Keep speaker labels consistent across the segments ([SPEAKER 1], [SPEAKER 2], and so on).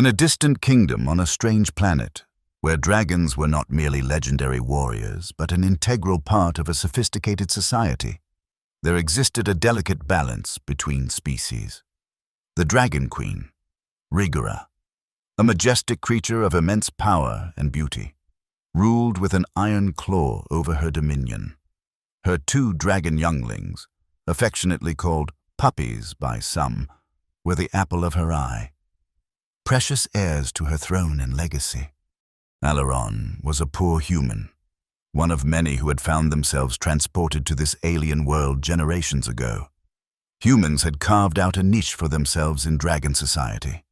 [SPEAKER 1] In a distant kingdom on a strange planet, where dragons were not merely legendary warriors, but an integral part of a sophisticated society, there existed a delicate balance between species. The Dragon Queen, Rigora, a majestic creature of immense power and beauty, ruled with an iron claw over her dominion. Her two dragon younglings, affectionately called Puppies by some, were the apple of her eye, precious heirs to her throne and legacy. Alaron was a poor human, one of many who had found themselves transported to this alien world generations ago. Humans had carved out a niche for themselves in dragon society,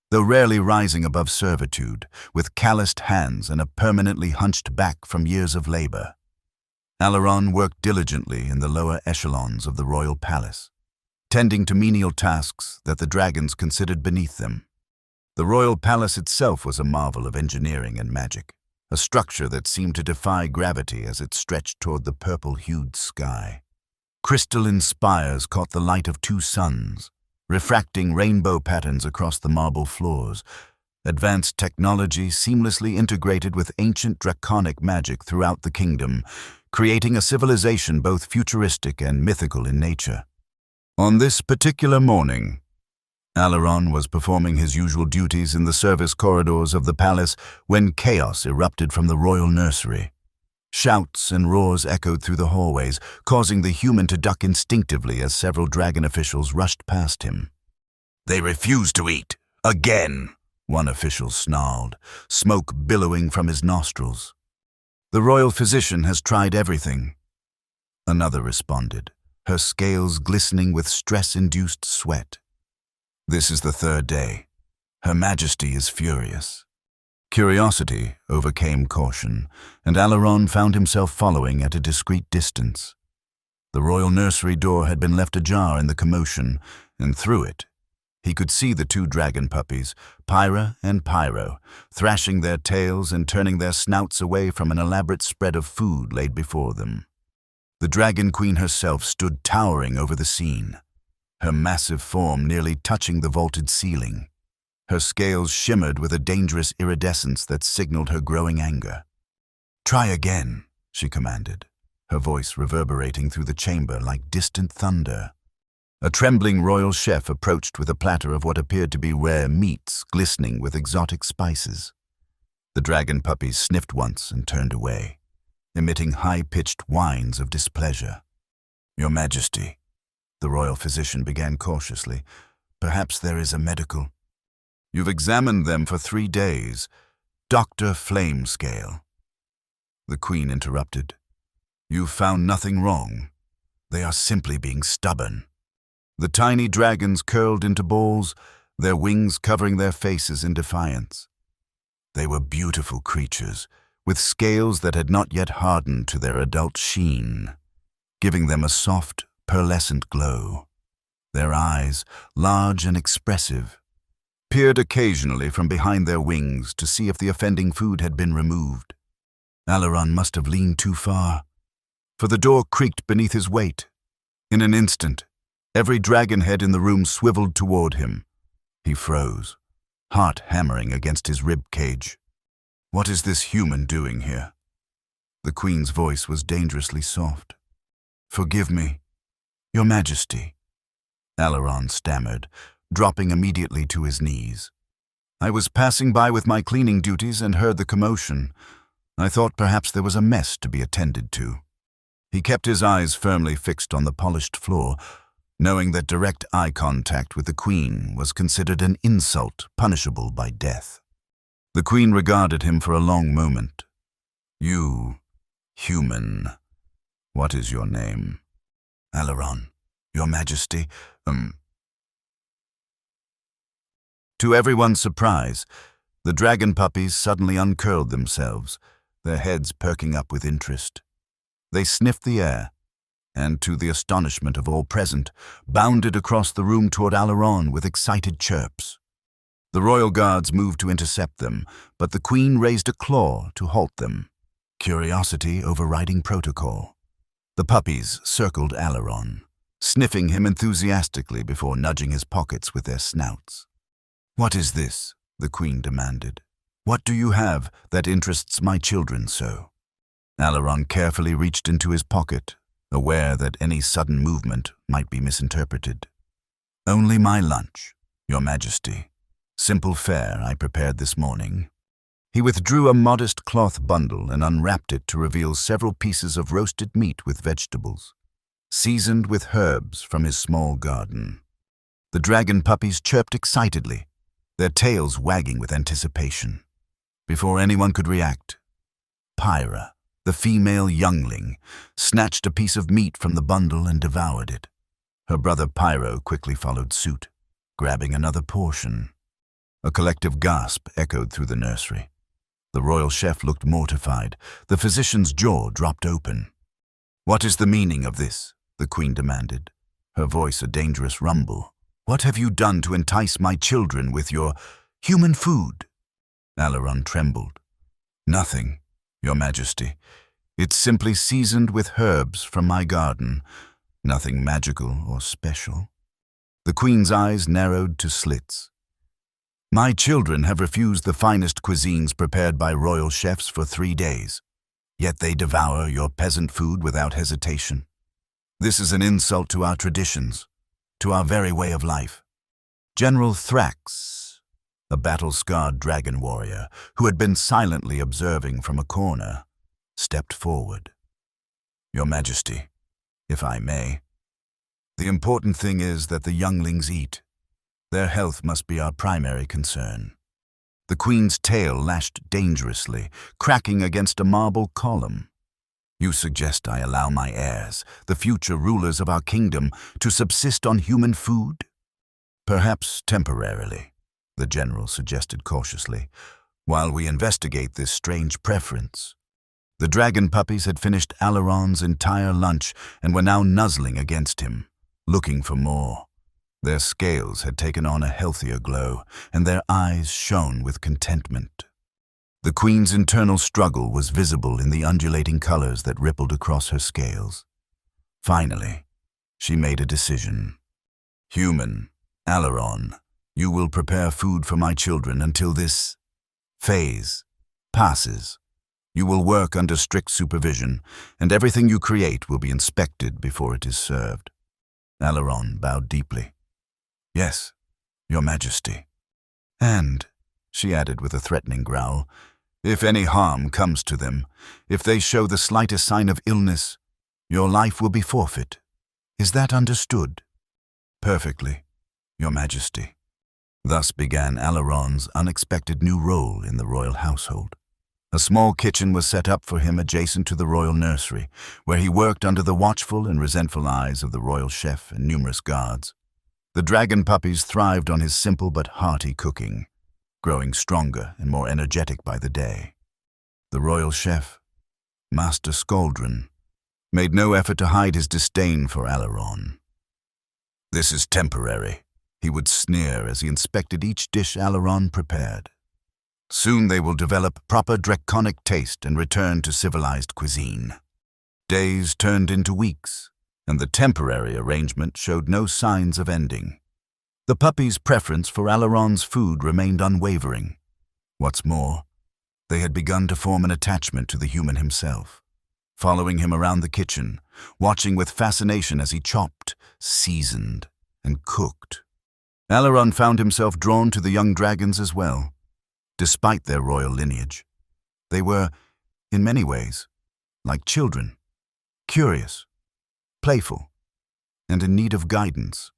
[SPEAKER 1] though rarely rising above servitude, with calloused hands and a permanently hunched back from years of labor. Alaron worked diligently in the lower echelons of the royal palace, tending to menial tasks that the dragons considered beneath them. The royal palace itself was a marvel of engineering and magic, a structure that seemed to defy gravity as it stretched toward the purple-hued sky. Crystalline spires caught the light of two suns, refracting rainbow patterns across the marble floors. Advanced technology seamlessly integrated with ancient draconic magic throughout the kingdom, creating a civilization both futuristic and mythical in nature. On this particular morning, Alaron was performing his usual duties in the service corridors of the palace when chaos erupted from the royal nursery. Shouts and roars echoed through the hallways, causing the human to duck instinctively as several dragon officials rushed past him. "They refuse to eat. Again," one official snarled, smoke billowing from his nostrils. "The royal physician has tried everything," another responded, her scales glistening with stress-induced sweat. "This is the third day. Her Majesty is furious." Curiosity overcame caution, and Alaron found himself following at a discreet distance. The royal nursery door had been left ajar in the commotion, and through it, he could see the two dragon puppies, Pyra and Pyro, thrashing their tails and turning their snouts away from an elaborate spread of food laid before them. The Dragon Queen herself stood towering over the scene, her massive form nearly touching the vaulted ceiling. Her scales shimmered with a dangerous iridescence that signaled her growing anger. "Try again," she commanded, her voice reverberating through the chamber like distant thunder. A trembling royal chef approached with a platter of what appeared to be rare meats glistening with exotic spices. The dragon puppies sniffed once and turned away, emitting high-pitched whines of displeasure. "Your Majesty," the royal physician began cautiously, "perhaps there is a medical—" "You've examined them for 3 days. Dr. Flamescale." The queen interrupted. "You've found nothing wrong. They are simply being stubborn." The tiny dragons curled into balls, their wings covering their faces in defiance. They were beautiful creatures, with scales that had not yet hardened to their adult sheen, giving them a soft, pearlescent glow. Their eyes, large and expressive, peered occasionally from behind their wings to see if the offending food had been removed. Alaron must have leaned too far, for the door creaked beneath his weight. In an instant, every dragon head in the room swiveled toward him. He froze, heart hammering against his rib cage. "What is this human doing here?" The queen's voice was dangerously soft. "Forgive me, Your Majesty," Alaron stammered, dropping immediately to his knees. "I was passing by with my cleaning duties and heard the commotion. I thought perhaps there was a mess to be attended to." He kept his eyes firmly fixed on the polished floor, knowing that direct eye contact with the queen was considered an insult punishable by death. The queen regarded him for a long moment. "You, human, what is your name?" "Alaron, Your Majesty, To everyone's surprise, the dragon puppies suddenly uncurled themselves, their heads perking up with interest. They sniffed the air, and to the astonishment of all present, bounded across the room toward Alaron with excited chirps. The royal guards moved to intercept them, but the queen raised a claw to halt them, curiosity overriding protocol. The puppies circled Alaron, sniffing him enthusiastically before nudging his pockets with their snouts. "What is this?" the queen demanded. "What do you have that interests my children so?" Alaron carefully reached into his pocket, aware that any sudden movement might be misinterpreted. "Only my lunch, Your Majesty. Simple fare I prepared this morning." He withdrew a modest cloth bundle and unwrapped it to reveal several pieces of roasted meat with vegetables, seasoned with herbs from his small garden. The dragon puppies chirped excitedly, their tails wagging with anticipation. Before anyone could react, Pyra, the female youngling, snatched a piece of meat from the bundle and devoured it. Her brother Pyro quickly followed suit, grabbing another portion. A collective gasp echoed through the nursery. The royal chef looked mortified. The physician's jaw dropped open. "What is the meaning of this?" the queen demanded, her voice a dangerous rumble. "What have you done to entice my children with your human food?" Alaron trembled. "Nothing, Your Majesty. It's simply seasoned with herbs from my garden. Nothing magical or special." The queen's eyes narrowed to slits. "My children have refused the finest cuisines prepared by royal chefs for 3 days, yet they devour your peasant food without hesitation. This is an insult to our traditions, to our very way of life." General Thrax, a battle-scarred dragon warrior who had been silently observing from a corner, stepped forward. "Your Majesty, if I may, the important thing is that the younglings eat. Their health must be our primary concern." The queen's tail lashed dangerously, cracking against a marble column. "You suggest I allow my heirs, the future rulers of our kingdom, to subsist on human food?" "Perhaps temporarily," the general suggested cautiously, "while we investigate this strange preference." The dragon puppies had finished Alaron's entire lunch and were now nuzzling against him, looking for more. Their scales had taken on a healthier glow, and their eyes shone with contentment. The queen's internal struggle was visible in the undulating colors that rippled across her scales. Finally, she made a decision. "Human, Alaron, you will prepare food for my children until this phase passes. You will work under strict supervision, and everything you create will be inspected before it is served." Alaron bowed deeply. "Yes, Your Majesty." "And," she added with a threatening growl, "if any harm comes to them, if they show the slightest sign of illness, your life will be forfeit. Is that understood?" "Perfectly, Your Majesty." Thus began Alaron's unexpected new role in the royal household. A small kitchen was set up for him adjacent to the royal nursery, where he worked under the watchful and resentful eyes of the royal chef and numerous guards. The dragon puppies thrived on his simple but hearty cooking, growing stronger and more energetic by the day. The royal chef, Master Skaldron, made no effort to hide his disdain for Alaron. "This is temporary," he would sneer as he inspected each dish Alaron prepared. "Soon they will develop proper draconic taste and return to civilized cuisine." Days turned into weeks, and the temporary arrangement showed no signs of ending. The puppies' preference for Alaron's food remained unwavering. What's more, they had begun to form an attachment to the human himself, following him around the kitchen, watching with fascination as he chopped, seasoned, and cooked. Alaron found himself drawn to the young dragons as well. Despite their royal lineage, they were, in many ways, like children, curious, playful, and in need of guidance.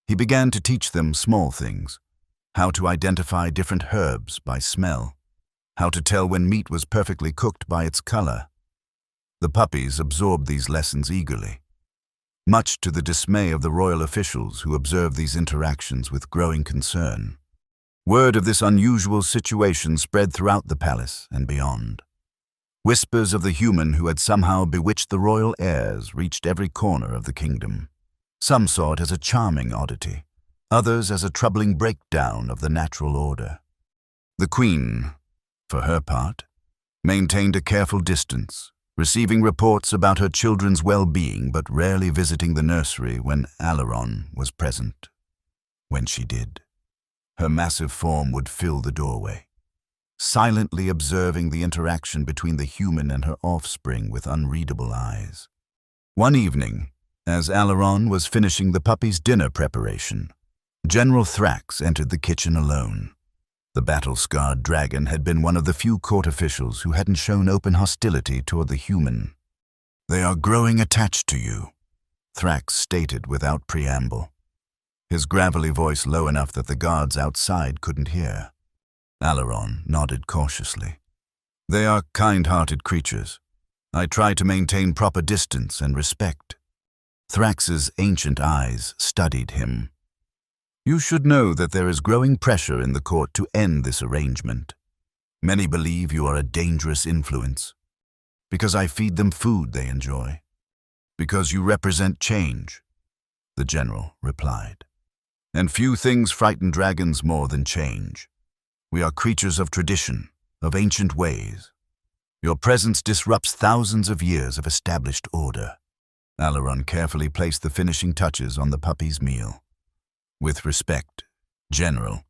[SPEAKER 1] He began to teach them small things, how to identify different herbs by smell, how to tell when meat was perfectly cooked by its color. The puppies absorbed these lessons eagerly, much to the dismay of the royal officials who observed these interactions with growing concern. Word of this unusual situation spread throughout the palace and beyond. Whispers of the human who had somehow bewitched the royal heirs reached every corner of the kingdom. Some saw it as a charming oddity, others as a troubling breakdown of the natural order. The queen, for her part, maintained a careful distance, receiving reports about her children's well-being but rarely visiting the nursery when Alaron was present. When she did, Her massive form would fill the doorway, silently observing the interaction between the human and her offspring with unreadable eyes. One evening, as Alaron was finishing the puppy's dinner preparation, General Thrax entered the kitchen alone. The battle-scarred dragon had been one of the few court officials who hadn't shown open hostility toward the human. "They are growing attached to you," Thrax stated without preamble, his gravelly voice low enough that the guards outside couldn't hear. Alaron nodded cautiously. "They are kind-hearted creatures. I try to maintain proper distance and respect." Thrax's ancient eyes studied him. "You should know that there is growing pressure in the court to end this arrangement. Many believe you are a dangerous influence. Because I feed them food they enjoy. Because you represent change," the general replied. "And few things frighten dragons more than change. We are creatures of tradition, of ancient ways. Your presence disrupts thousands of years of established order." Alaron carefully placed the finishing touches on the puppy's meal. "With respect, General,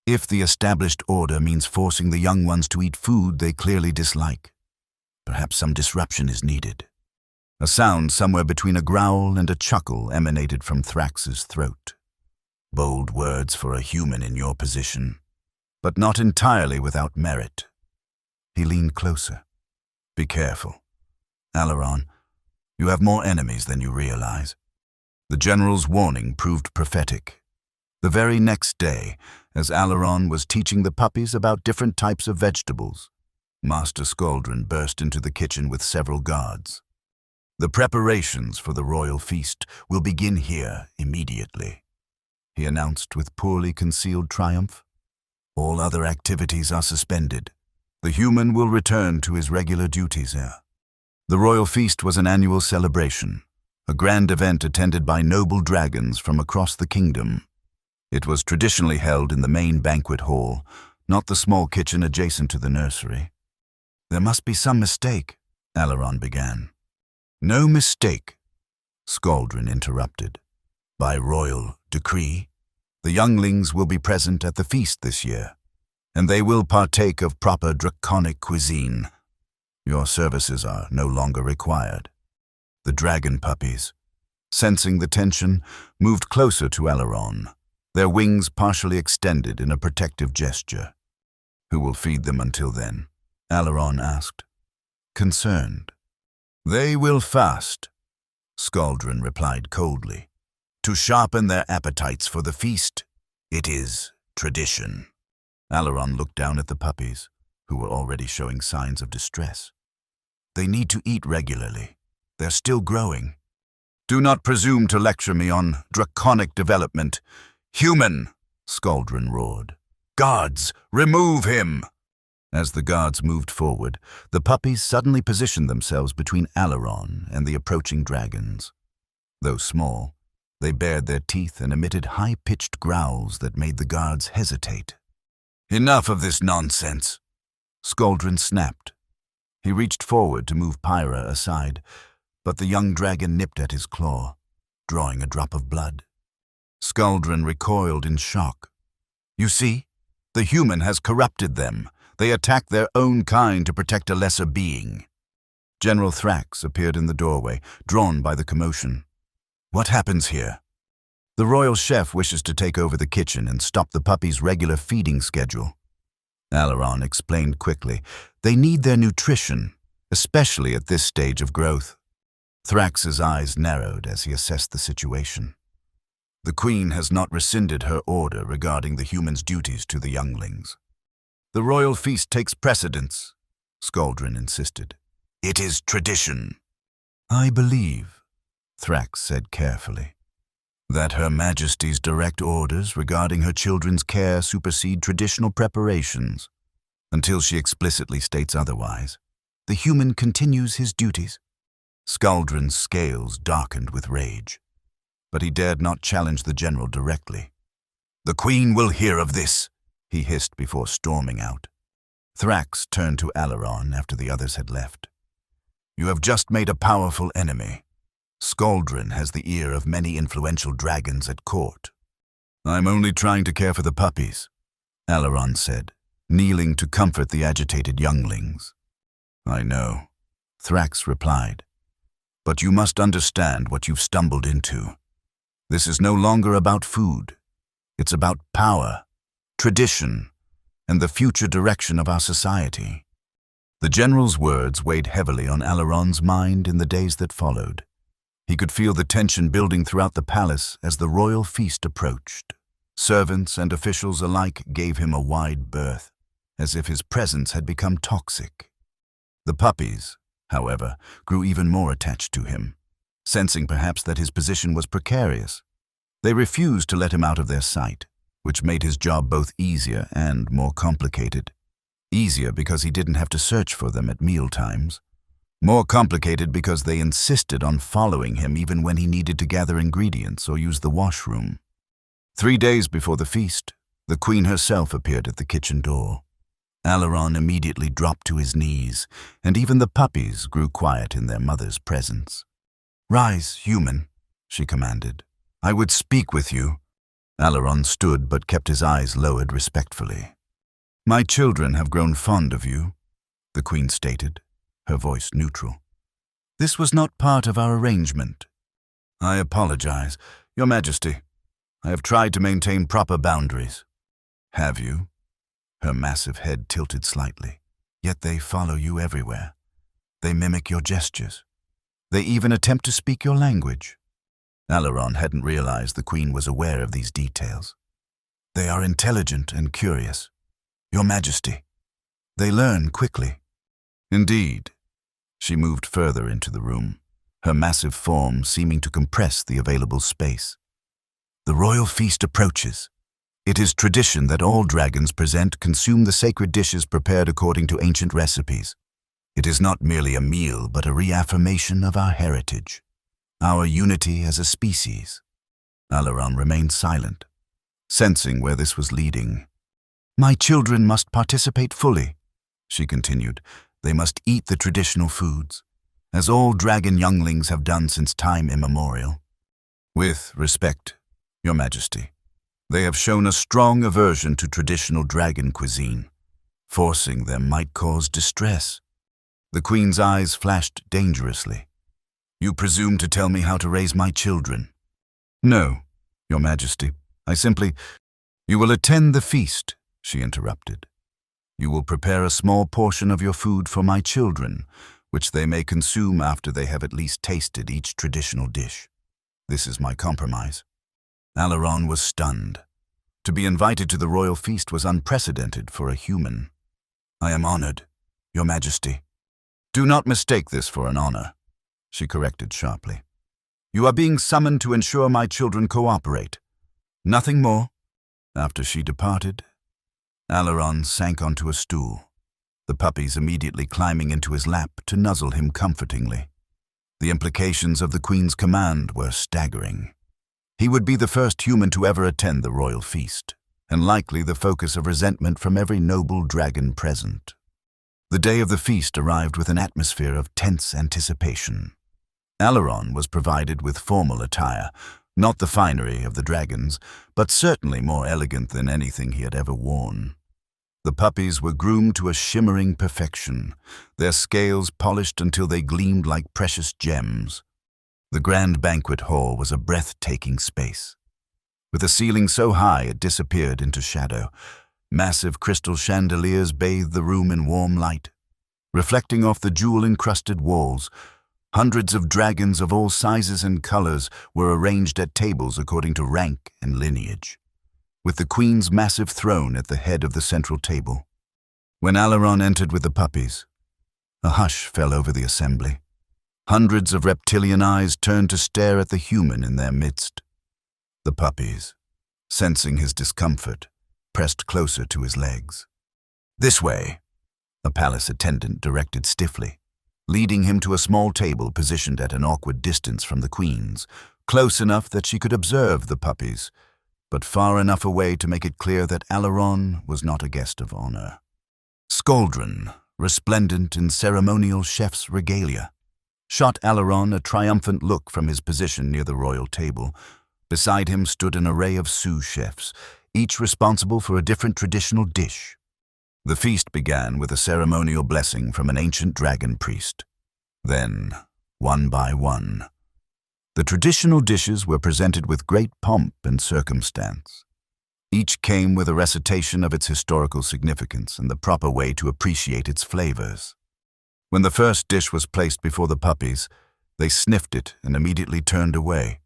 [SPEAKER 1] if the established order means forcing the young ones to eat food they clearly dislike, perhaps some disruption is needed." A sound somewhere between a growl and a chuckle emanated from Thrax's throat. "Bold words for a human in your position, but not entirely without merit." He leaned closer. "Be careful. Alaron, you have more enemies than you realize." The general's warning proved prophetic. The very next day, as Alaron was teaching the puppies about different types of vegetables, Master Skaldron burst into the kitchen with several guards. "The preparations for the royal feast will begin here immediately," he announced with poorly concealed triumph. "All other activities are suspended. The human will return to his regular duties here." The royal feast was an annual celebration, a grand event attended by noble dragons from across the kingdom. It was traditionally held in the main banquet hall, not the small kitchen adjacent to the nursery. "There must be some mistake," Alaron began. "No mistake," Skaldron interrupted. "By royal decree, the younglings will be present at the feast this year, and they will partake of proper draconic cuisine. Your services are no longer required." The dragon puppies, sensing the tension, moved closer to Alaron, their wings partially extended in a protective gesture. "Who will feed them until then?" Alaron asked, concerned. "They will fast," Skaldron replied coldly, "to sharpen their appetites for the feast. It is tradition." Alaron looked down at the puppies, who were already showing signs of distress. "They need to eat regularly. They're still growing." "Do not presume to lecture me on draconic development. Human!" Skaldron roared. "Guards, remove him!" As the guards moved forward, the puppies suddenly positioned themselves between Alaron and the approaching dragons. Though small, they bared their teeth and emitted high-pitched growls that made the guards hesitate. "Enough of this nonsense!" Skaldron snapped. He reached forward to move Pyra aside, but the young dragon nipped at his claw, drawing a drop of blood. Skaldron recoiled in shock. "You see, the human has corrupted them. They attack their own kind to protect a lesser being." General Thrax appeared in the doorway, drawn by the commotion. "What happens here?" "The royal chef wishes to take over the kitchen and stop the puppies' regular feeding schedule," Alaron explained quickly. "They need their nutrition, especially at this stage of growth." Thrax's eyes narrowed as he assessed the situation. "The Queen has not rescinded her order regarding the human's duties to the younglings." "The royal feast takes precedence," Skaldron insisted. "It is tradition." "I believe," Thrax said carefully, "that Her Majesty's direct orders regarding her children's care supersede traditional preparations. Until she explicitly states otherwise, the human continues his duties." Skaldron's scales darkened with rage, but he dared not challenge the general directly. "The Queen will hear of this," he hissed before storming out. Thrax turned to Alaron after the others had left. "You have just made a powerful enemy. Skaldron has the ear of many influential dragons at court. I'm only trying to care for the puppies," Alaron said, kneeling to comfort the agitated younglings. I know, Thrax replied. But you must understand what you've stumbled into. This is no longer about food. It's about power, tradition, and the future direction of our society. The general's words weighed heavily on Alaron's mind in the days that followed. He could feel the tension building throughout the palace as the royal feast approached. Servants and officials alike gave him a wide berth, as if his presence had become toxic. The puppies, however, grew even more attached to him, sensing perhaps that his position was precarious. They refused to let him out of their sight, which made his job both easier and more complicated. Easier because he didn't have to search for them at mealtimes. More complicated because they insisted on following him even when he needed to gather ingredients or use the washroom. 3 days before the feast, the queen herself appeared at the kitchen door. Alaron immediately dropped to his knees, and even the puppies grew quiet in their mother's presence. Rise, human, she commanded. I would speak with you. Alaron stood but kept his eyes lowered respectfully. My children have grown fond of you, the queen stated, her voice neutral. This was not part of our arrangement. I apologize, Your Majesty. I have tried to maintain proper boundaries. Have you? Her massive head tilted slightly. Yet they follow you everywhere. They mimic your gestures. They even attempt to speak your language. Alaron hadn't realized the queen was aware of these details. They are intelligent and curious. Your Majesty. They learn quickly. Indeed. She moved further into the room, her massive form seeming to compress the available space. The royal feast approaches. It is tradition that all dragons present consume the sacred dishes prepared according to ancient recipes. It is not merely a meal, but a reaffirmation of our heritage, our unity as a species. Alaron remained silent, sensing where this was leading. My children must participate fully, she continued. They must eat the traditional foods, as all dragon younglings have done since time immemorial. With respect, Your Majesty, they have shown a strong aversion to traditional dragon cuisine. Forcing them might cause distress. The queen's eyes flashed dangerously. You presume to tell me how to raise my children? No, Your Majesty. You will attend the feast, she interrupted. You will prepare a small portion of your food for my children, which they may consume after they have at least tasted each traditional dish. This is my compromise. Alaron was stunned. To be invited to the royal feast was unprecedented for a human. I am honored, Your Majesty. Do not mistake this for an honor, she corrected sharply. You are being summoned to ensure my children cooperate. Nothing more. After she departed, Alaron sank onto a stool, the puppies immediately climbing into his lap to nuzzle him comfortingly. The implications of the queen's command were staggering. He would be the first human to ever attend the royal feast, and likely the focus of resentment from every noble dragon present. The day of the feast arrived with an atmosphere of tense anticipation. Alaron was provided with formal attire, not the finery of the dragons, but certainly more elegant than anything he had ever worn. The puppies were groomed to a shimmering perfection, their scales polished until they gleamed like precious gems. The grand banquet hall was a breathtaking space. With a ceiling so high it disappeared into shadow, massive crystal chandeliers bathed the room in warm light. Reflecting off the jewel-encrusted walls, hundreds of dragons of all sizes and colors were arranged at tables according to rank and lineage, with the queen's massive throne at the head of the central table. When Alaron entered with the puppies, a hush fell over the assembly. Hundreds of reptilian eyes turned to stare at the human in their midst. The puppies, sensing his discomfort, pressed closer to his legs. This way, a palace attendant directed stiffly, leading him to a small table positioned at an awkward distance from the queen's, close enough that she could observe the puppies, but far enough away to make it clear that Alaron was not a guest of honor. Skaldron, resplendent in ceremonial chef's regalia, shot Alaron a triumphant look from his position near the royal table. Beside him stood an array of sous chefs, each responsible for a different traditional dish. The feast began with a ceremonial blessing from an ancient dragon priest. Then, one by one, the traditional dishes were presented with great pomp and circumstance. Each came with a recitation of its historical significance and the proper way to appreciate its flavors. When the first dish was placed before the puppies, they sniffed it and immediately turned away,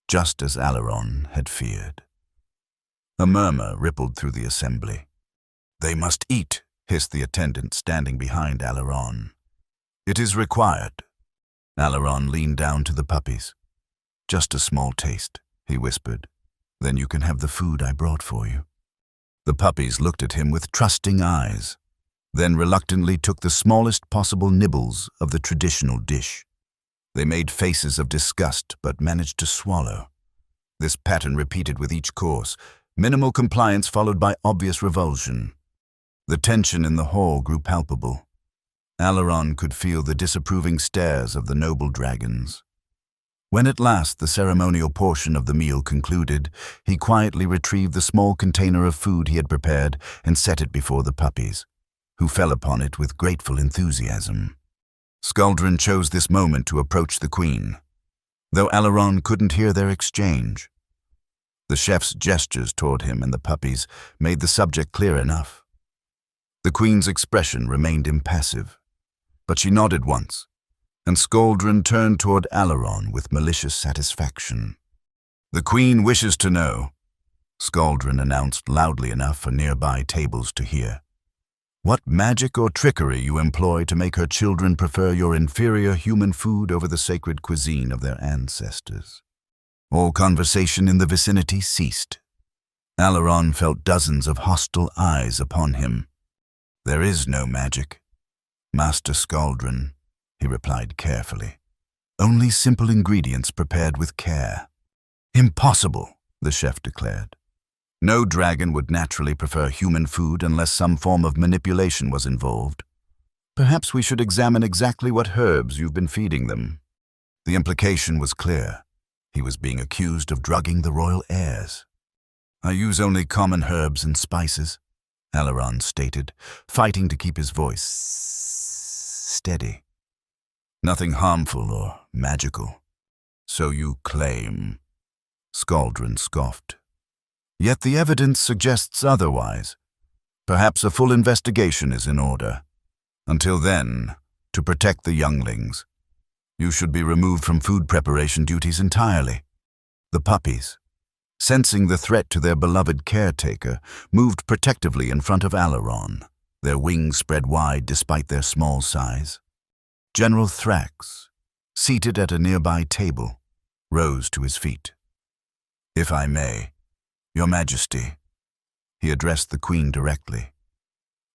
[SPEAKER 1] just as Alaron had feared. A murmur rippled through the assembly. "They must eat," hissed the attendant standing behind Alaron. "It is required." Alaron leaned down to the puppies. "Just a small taste," he whispered. "Then you can have the food I brought for you." The puppies looked at him with trusting eyes, then reluctantly took the smallest possible nibbles of the traditional dish. They made faces of disgust but managed to swallow. This pattern repeated with each course, minimal compliance followed by obvious revulsion. The tension in the hall grew palpable. Alaron could feel the disapproving stares of the noble dragons. When at last the ceremonial portion of the meal concluded, he quietly retrieved the small container of food he had prepared and set it before the puppies, who fell upon it with grateful enthusiasm. Skuldrin chose this moment to approach the queen, though Alaron couldn't hear their exchange. The chef's gestures toward him and the puppies made the subject clear enough. The queen's expression remained impassive, but she nodded once, and Skuldrin turned toward Alaron with malicious satisfaction. "The queen wishes to know," Skuldrin announced loudly enough for nearby tables to hear, "what magic or trickery you employ to make her children prefer your inferior human food over the sacred cuisine of their ancestors." All conversation in the vicinity ceased. Alaron felt dozens of hostile eyes upon him. "There is no magic, Master Skuldrin," he replied carefully. "Only simple ingredients prepared with care." "Impossible," the chef declared. "No dragon would naturally prefer human food unless some form of manipulation was involved. Perhaps we should examine exactly what herbs you've been feeding them." The implication was clear. He was being accused of drugging the royal heirs. "I use only common herbs and spices," Alaron stated, fighting to keep his voice steady. "Nothing harmful or magical." "So you claim," Skuldrin scoffed. "Yet the evidence suggests otherwise. Perhaps a full investigation is in order. Until then, to protect the younglings, you should be removed from food preparation duties entirely." The puppies, sensing the threat to their beloved caretaker, moved protectively in front of Alaron, their wings spread wide despite their small size. General Thrax, seated at a nearby table, rose to his feet. "If I may, Your Majesty," he addressed the queen directly.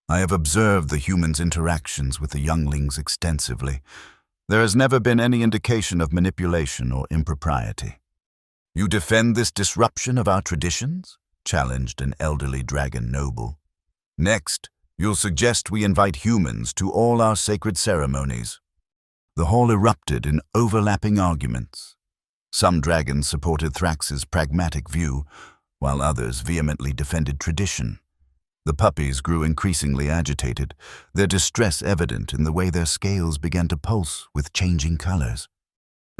[SPEAKER 1] "I have observed the humans' interactions with the younglings extensively. There has never been any indication of manipulation or impropriety." "You defend this disruption of our traditions?" challenged an elderly dragon noble. "Next, you'll suggest we invite humans to all our sacred ceremonies." The hall erupted in overlapping arguments. Some dragons supported Thrax's pragmatic view, while others vehemently defended tradition. The puppies grew increasingly agitated, their distress evident in the way their scales began to pulse with changing colors.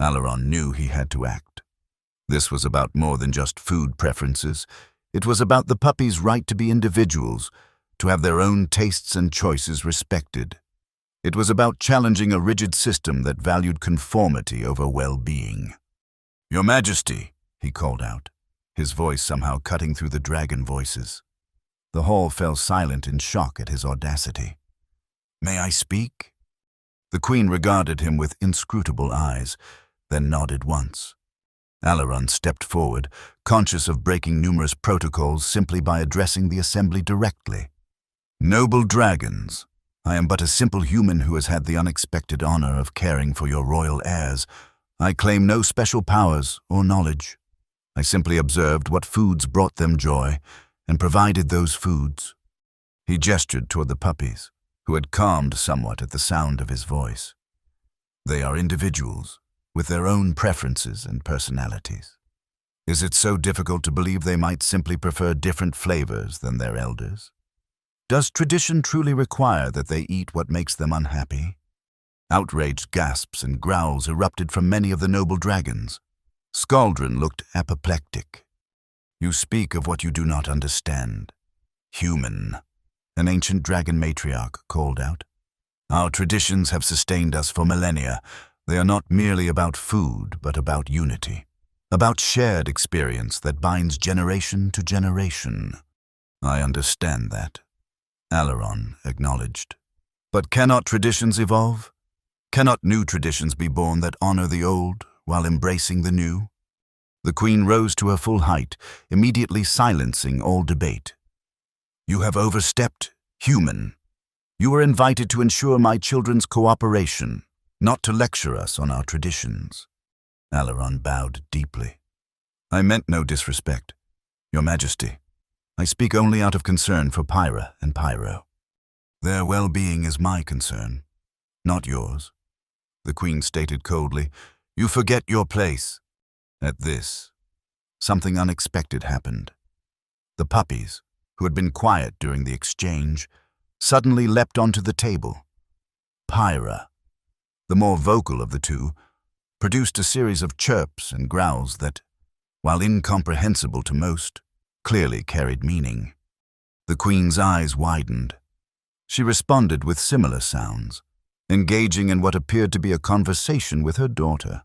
[SPEAKER 1] Alaron knew he had to act. This was about more than just food preferences. It was about the puppies' right to be individuals, to have their own tastes and choices respected. It was about challenging a rigid system that valued conformity over well-being. "Your Majesty," he called out, his voice somehow cutting through the dragon voices. The hall fell silent in shock at his audacity. "May I speak?" The queen regarded him with inscrutable eyes, then nodded once. Alaron stepped forward, conscious of breaking numerous protocols simply by addressing the assembly directly. "Noble dragons, I am but a simple human who has had the unexpected honor of caring for your royal heirs. I claim no special powers or knowledge. I simply observed what foods brought them joy and provided those foods." He gestured toward the puppies, who had calmed somewhat at the sound of his voice. "They are individuals, with their own preferences and personalities. Is it so difficult to believe they might simply prefer different flavors than their elders? Does tradition truly require that they eat what makes them unhappy? Outraged gasps and growls erupted from many of the noble dragons. Skaldron looked apoplectic. "You speak of what you do not understand. Human," an ancient dragon matriarch called out. "Our traditions have sustained us for millennia. They are not merely about food, but about unity. About shared experience that binds generation to generation." "I understand that," Alaron acknowledged. "But cannot traditions evolve? Cannot new traditions be born that honor the old while embracing the new?" The queen rose to her full height, immediately silencing all debate. "You have overstepped, human. You were invited to ensure my children's cooperation, not to lecture us on our traditions." Alaron bowed deeply. "I meant no disrespect, Your Majesty. I speak only out of concern for Pyra and Pyro. Their well-being is my concern, not yours," the queen stated coldly. "You forget your place." At this, something unexpected happened. The puppies, who had been quiet during the exchange, suddenly leapt onto the table. Pyra, the more vocal of the two, produced a series of chirps and growls that, while incomprehensible to most, clearly carried meaning. The queen's eyes widened. She responded with similar sounds, engaging in what appeared to be a conversation with her daughter.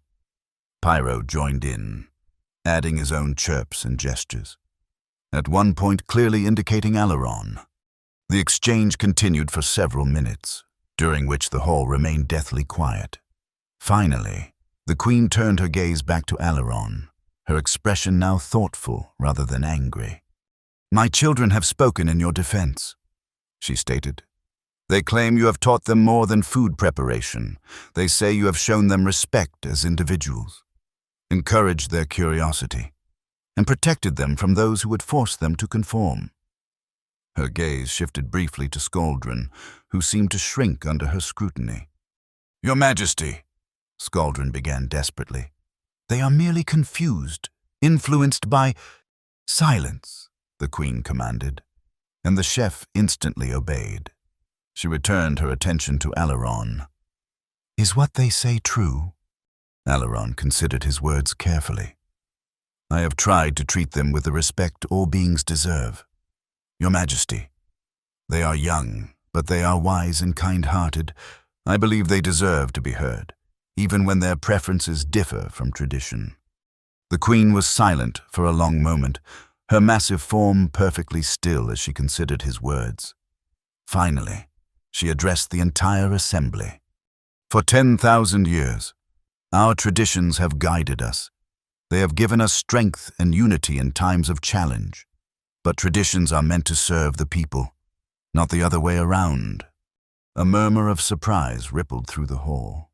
[SPEAKER 1] Pyro joined in, adding his own chirps and gestures, at one point clearly indicating Alaron. The exchange continued for several minutes, during which the hall remained deathly quiet. Finally, the queen turned her gaze back to Alaron, her expression now thoughtful rather than angry. "My children have spoken in your defense," she stated. "They claim you have taught them more than food preparation. They say you have shown them respect as individuals, encouraged their curiosity, and protected them from those who would force them to conform." Her gaze shifted briefly to Skaldron, who seemed to shrink under her scrutiny. "Your Majesty," Skaldron began desperately. "They are merely confused, influenced by—" "Silence," the queen commanded, and the chef instantly obeyed. She returned her attention to Alaron. "Is what they say true?" Alaron considered his words carefully. "I have tried to treat them with the respect all beings deserve. Your Majesty, they are young, but they are wise and kind-hearted. I believe they deserve to be heard, even when their preferences differ from tradition." The queen was silent for a long moment, her massive form perfectly still as she considered his words. Finally, she addressed the entire assembly. "For 10,000 years, our traditions have guided us. They have given us strength and unity in times of challenge. But traditions are meant to serve the people, not the other way around." A murmur of surprise rippled through the hall.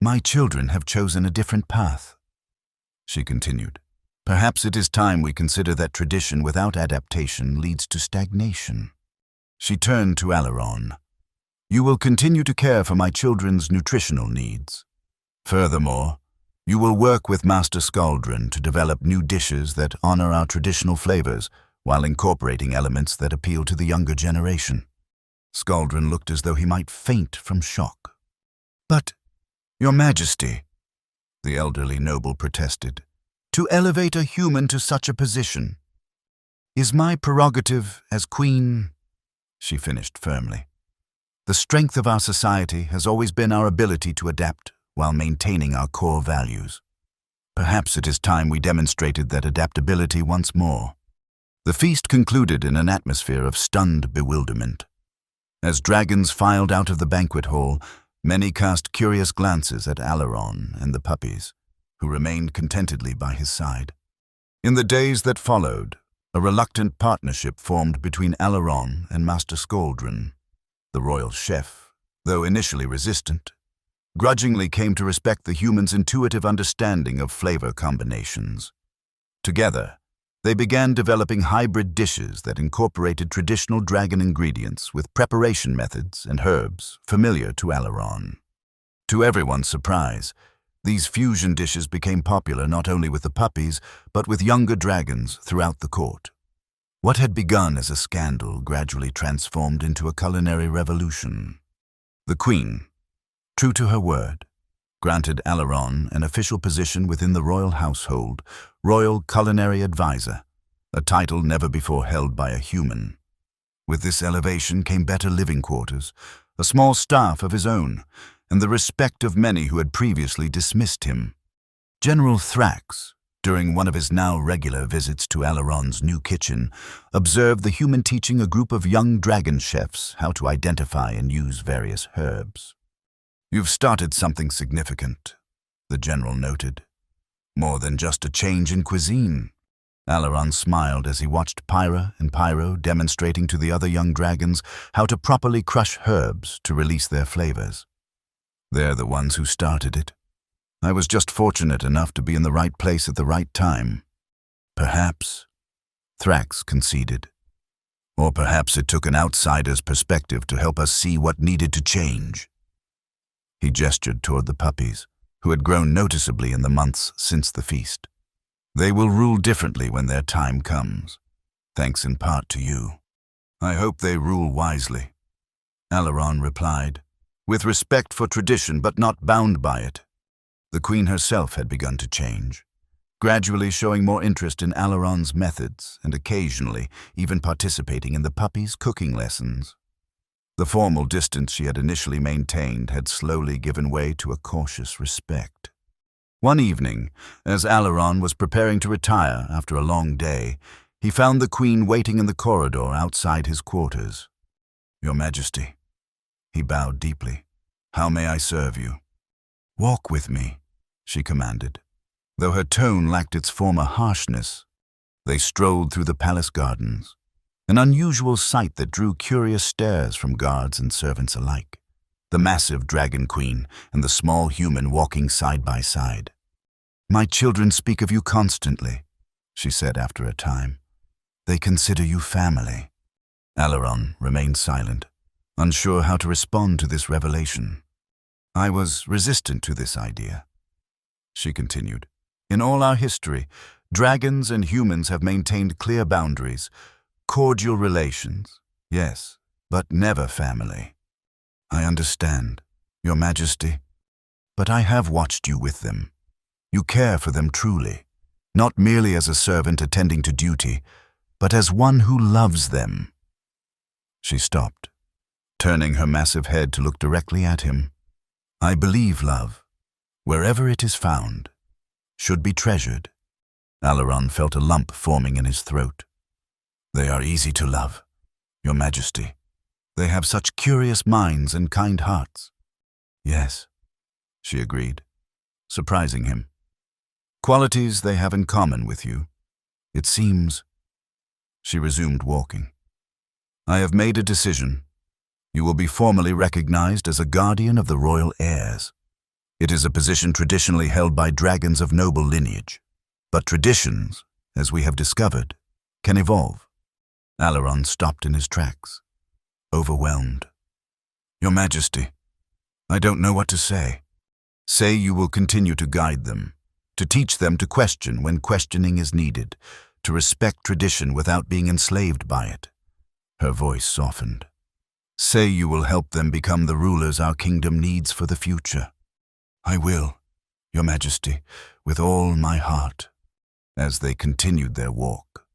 [SPEAKER 1] "My children have chosen a different path," she continued. "Perhaps it is time we consider that tradition without adaptation leads to stagnation." She turned to Alaron. "You will continue to care for my children's nutritional needs. Furthermore, you will work with Master Skaldron to develop new dishes that honor our traditional flavors while incorporating elements that appeal to the younger generation." Skaldron looked as though he might faint from shock. "But, Your Majesty," the elderly noble protested, "to elevate a human to such a position is my prerogative as queen," she finished firmly. "The strength of our society has always been our ability to adapt while maintaining our core values. Perhaps it is time we demonstrated that adaptability once more." The feast concluded in an atmosphere of stunned bewilderment. As dragons filed out of the banquet hall, many cast curious glances at Alaron and the puppies, who remained contentedly by his side. In the days that followed, a reluctant partnership formed between Alaron and Master Skaldron. The royal chef, though initially resistant, grudgingly came to respect the human's intuitive understanding of flavor combinations. Together, they began developing hybrid dishes that incorporated traditional dragon ingredients with preparation methods and herbs familiar to Alaron. To everyone's surprise, These fusion dishes became popular not only with the puppies, but with younger dragons throughout the court. What had begun as a scandal gradually transformed into a culinary revolution. The queen, true to her word, granted Alaron an official position within the royal household, Royal Culinary Advisor, a title never before held by a human. With this elevation came better living quarters, a small staff of his own, and the respect of many who had previously dismissed him. General Thrax, during one of his now regular visits to Alaron's new kitchen, observed the human teaching a group of young dragon chefs how to identify and use various herbs. "You've started something significant," the general noted. "More than just a change in cuisine." Alaron smiled as he watched Pyra and Pyro demonstrating to the other young dragons how to properly crush herbs to release their flavors. "They're the ones who started it. I was just fortunate enough to be in the right place at the right time." "Perhaps," Thrax conceded. "Or perhaps it took an outsider's perspective to help us see what needed to change." He gestured toward the puppies, who had grown noticeably in the months since the feast. "They will rule differently when their time comes, thanks in part to you." "I hope they rule wisely," Alaron replied, "with respect for tradition but not bound by it." The queen herself had begun to change, gradually showing more interest in Alaron's methods and occasionally even participating in the puppies' cooking lessons. The formal distance she had initially maintained had slowly given way to a cautious respect. One evening, as Alaron was preparing to retire after a long day, he found the queen waiting in the corridor outside his quarters. "Your Majesty." He bowed deeply. "How may I serve you?" "Walk with me," she commanded. Though her tone lacked its former harshness, they strolled through the palace gardens, an unusual sight that drew curious stares from guards and servants alike. The massive dragon queen and the small human walking side by side. "My children speak of you constantly," she said after a time. "They consider you family." Alaron remained silent, unsure how to respond to this revelation. "I was resistant to this idea," she continued. "In all our history, dragons and humans have maintained clear boundaries, cordial relations, yes, but never family. I understand, Your Majesty, but I have watched you with them. You care for them truly, not merely as a servant attending to duty, but as one who loves them." She stopped, turning her massive head to look directly at him. "I believe love, wherever it is found, should be treasured." Alaron felt a lump forming in his throat. "They are easy to love, Your Majesty. They have such curious minds and kind hearts." "Yes," she agreed, surprising him. "Qualities they have in common with you, it seems." She resumed walking. "I have made a decision. You will be formally recognized as a guardian of the royal heirs. It is a position traditionally held by dragons of noble lineage. But traditions, as we have discovered, can evolve." Alaron stopped in his tracks, overwhelmed. "Your Majesty, I don't know what to say." "Say you will continue to guide them, to teach them to question when questioning is needed, to respect tradition without being enslaved by it." Her voice softened. "Say you will help them become the rulers our kingdom needs for the future." "I will, Your Majesty, with all my heart." As they continued their walk,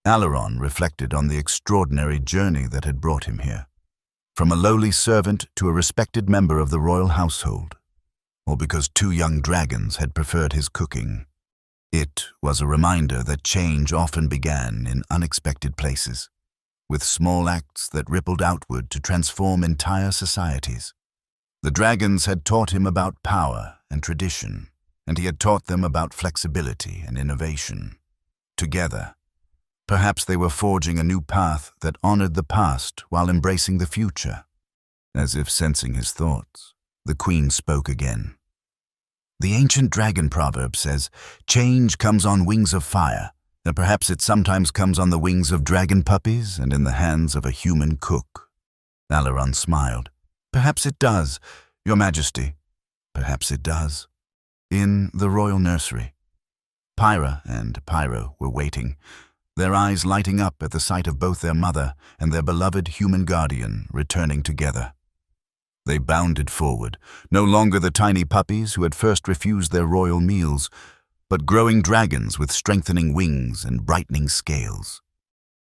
[SPEAKER 1] Alaron reflected on the extraordinary journey that had brought him here. From a lowly servant to a respected member of the royal household, all because two young dragons had preferred his cooking. It was a reminder that change often began in unexpected places, with small acts that rippled outward to transform entire societies. The dragons had taught him about power and tradition, and he had taught them about flexibility and innovation. Together, perhaps they were forging a new path that honored the past while embracing the future. As if sensing his thoughts, the queen spoke again. "The ancient dragon proverb says, 'Change comes on wings of fire,' and perhaps it sometimes comes on the wings of dragon puppies and in the hands of a human cook." Alaron smiled. "Perhaps it does, Your Majesty. Perhaps it does." In the royal nursery, Pyra and Pyro were waiting, their eyes lighting up at the sight of both their mother and their beloved human guardian returning together. They bounded forward, no longer the tiny puppies who had first refused their royal meals, but growing dragons with strengthening wings and brightening scales.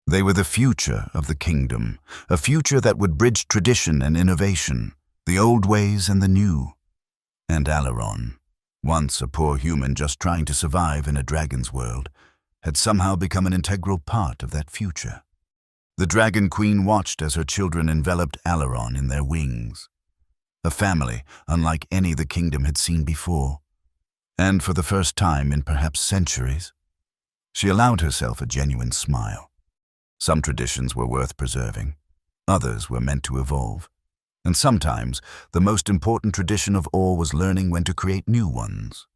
[SPEAKER 1] They were the future of the kingdom, a future that would bridge tradition and innovation, the old ways and the new. And Alaron, once a poor human just trying to survive in a dragon's world, had somehow become an integral part of that future. The Dragon Queen watched as her children enveloped Alaron in their wings. A family unlike any the kingdom had seen before. And for the first time in perhaps centuries, she allowed herself a genuine smile. Some traditions were worth preserving, others were meant to evolve. And sometimes, the most important tradition of all was learning when to create new ones.